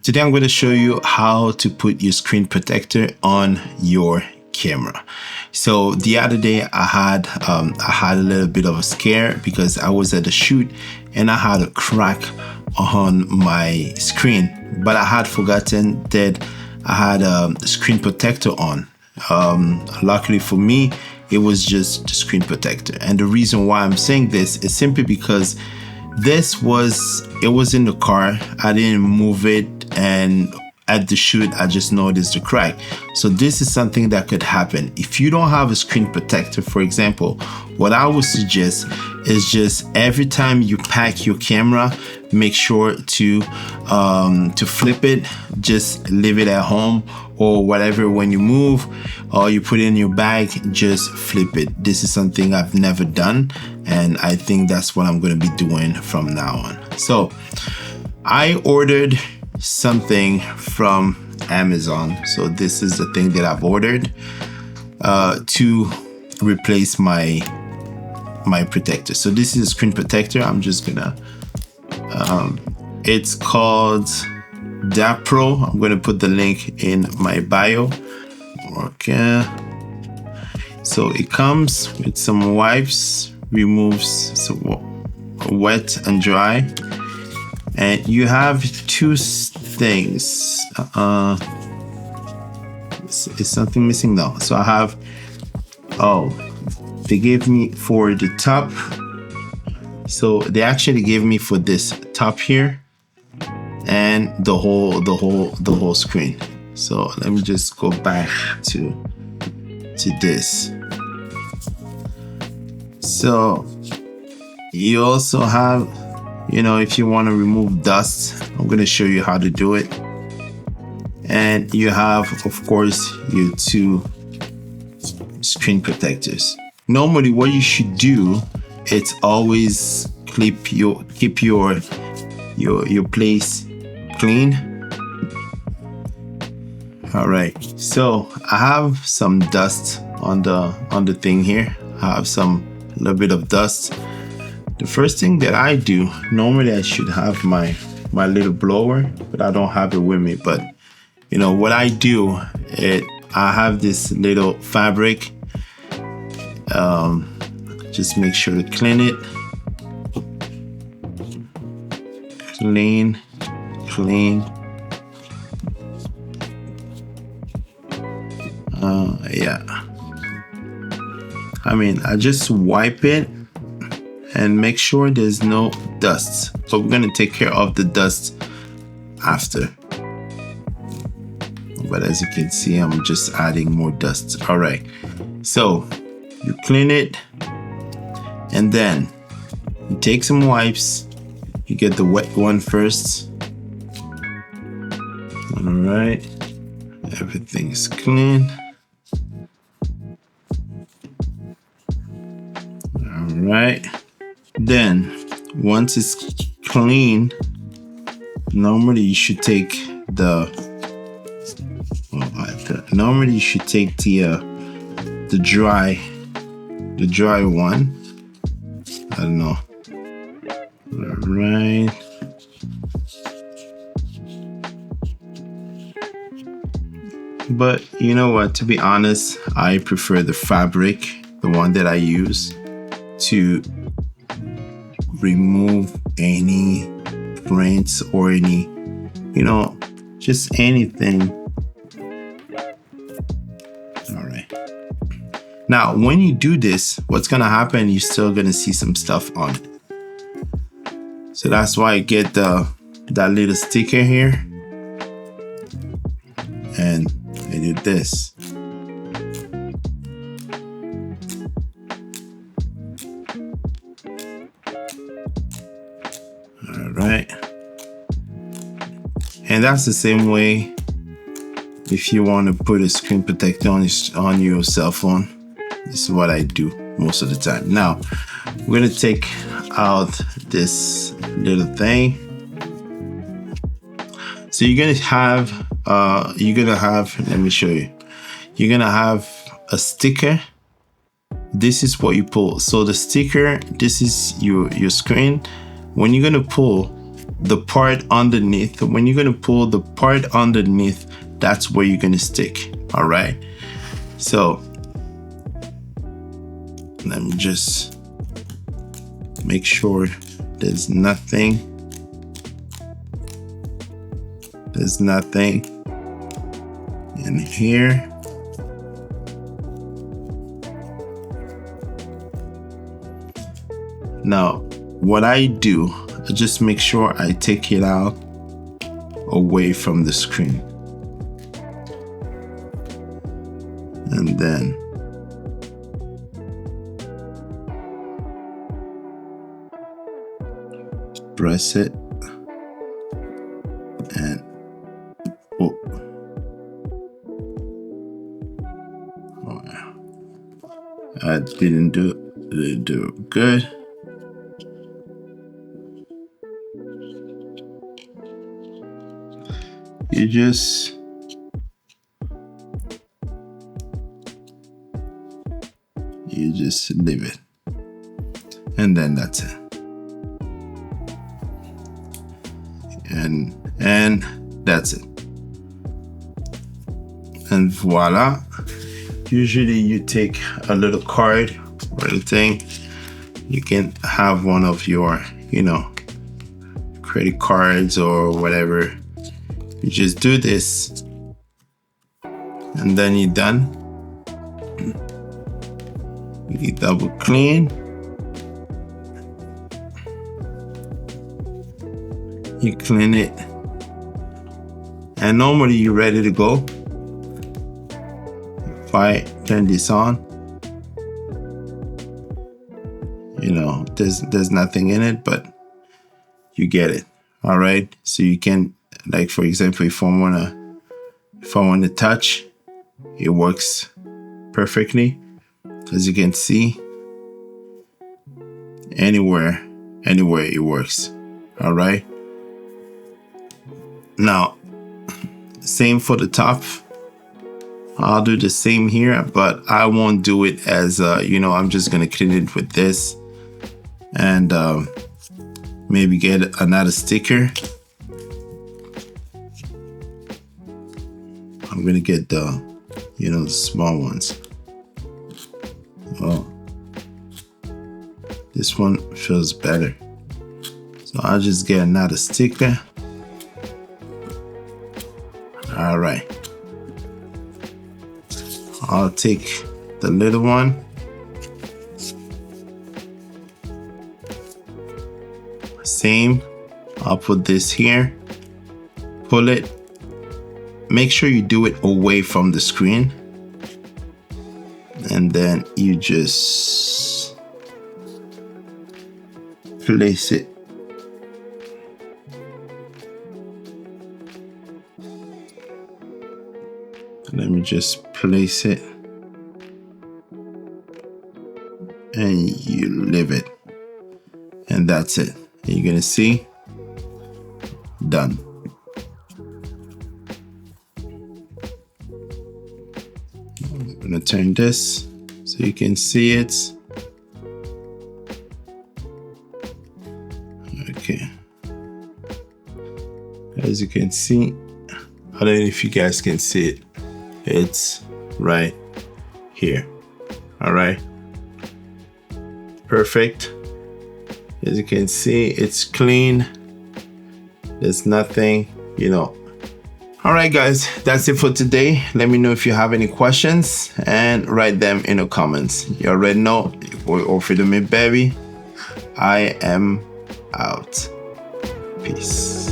Today I'm going to show you how to put your screen protector on your camera. So the other day I had a little bit of a scare because I was at a shoot and I had a crack on my screen, but I had forgotten that I had a screen protector on. Luckily for me, it was just the screen protector. And the reason why I'm saying this is simply because it was in the car. I didn't move it, and at the shoot I just noticed the crack. So this is something that could happen if you don't have a screen protector. For example, what I would suggest is just every time you pack your camera, make sure to flip it. Just leave it at home or whatever. When you move or you put it in your bag, just flip it. This is something I've never done, and I think that's what I'm going to be doing from now on. So I ordered something from Amazon. So this is the thing that I've ordered to replace my protector. So this is a screen protector. I'm just gonna it's called DAP Pro. I'm gonna put the link in my bio. Okay, so it comes with some wipes, removes some wet and dry, and you have two things. Is something missing? No. So I have, they gave me for the top. So they actually gave me for this top here and the whole screen. So let me just go back to this. So you also have, if you want to remove dust, I'm going to show you how to do it. And you have, of course, your two screen protectors. Normally what you should do, it's always keep your place clean. All right, so I have some dust on the thing here. I have a little bit of dust. The first thing that I do, normally I should have my little blower, but I don't have it with me. But what I do, I have this little fabric. Just make sure to clean it. Clean. Yeah. I just wipe it and make sure there's no dust. So we're gonna take care of the dust after. But as you can see, I'm just adding more dust. All right, so you clean it, and then you take some wipes. You get the wet one first. All right, everything's clean. All right, then once it's clean, normally you should take the dry one. I don't know. All right. But you know what? To be honest, I prefer the fabric, the one that I use to remove any prints or any, just anything. All right. Now, when you do this, what's gonna happen? You're still gonna see some stuff on it. So that's why I get that little sticker here, and I did this. All right. And that's the same way if you want to put a screen protector on your cell phone. This is what I do most of the time. Now, we're gonna take out this little thing. So you're gonna have, let me show you. You're gonna have a sticker. This is what you pull. So the sticker, this is your screen. When you're gonna pull, the part underneath, when you're gonna pull the part underneath, that's where you're gonna stick. All right, so let me just make sure there's nothing in here. Now what I do, I just make sure I take it out away from the screen, and then press it and oh, I didn't do good. You just leave it, and then that's it. And that's it. And voila. Usually you take a little card or anything. You can have one of your, credit cards or whatever. You just do this, and then you're done. You double clean. You clean it, and normally you're ready to go. If I turn this on, there's nothing in it, but you get it. All right, so you can, like, for example, if I want to touch, it works perfectly. As you can see, anywhere it works. All right. Now, same for the top. I'll do the same here, but I won't do it as I'm just gonna clean it with this, and maybe get another sticker. I'm gonna get the small ones. Oh, this one feels better, so I'll just get another sticker. All right, I'll take the little one. Same, I'll put this here, pull it. Make sure you do it away from the screen, and then you just place it. Let me just place it, and you leave it, and that's it. And you're gonna see, done. I'm gonna turn this so you can see it. Okay, as you can see, I don't know if you guys can see it. It's right here. All right, perfect. As you can see, it's clean. There's nothing, All right, guys, that's it for today. Let me know if you have any questions and write them in the comments. You already know, or Baby. I am out. Peace.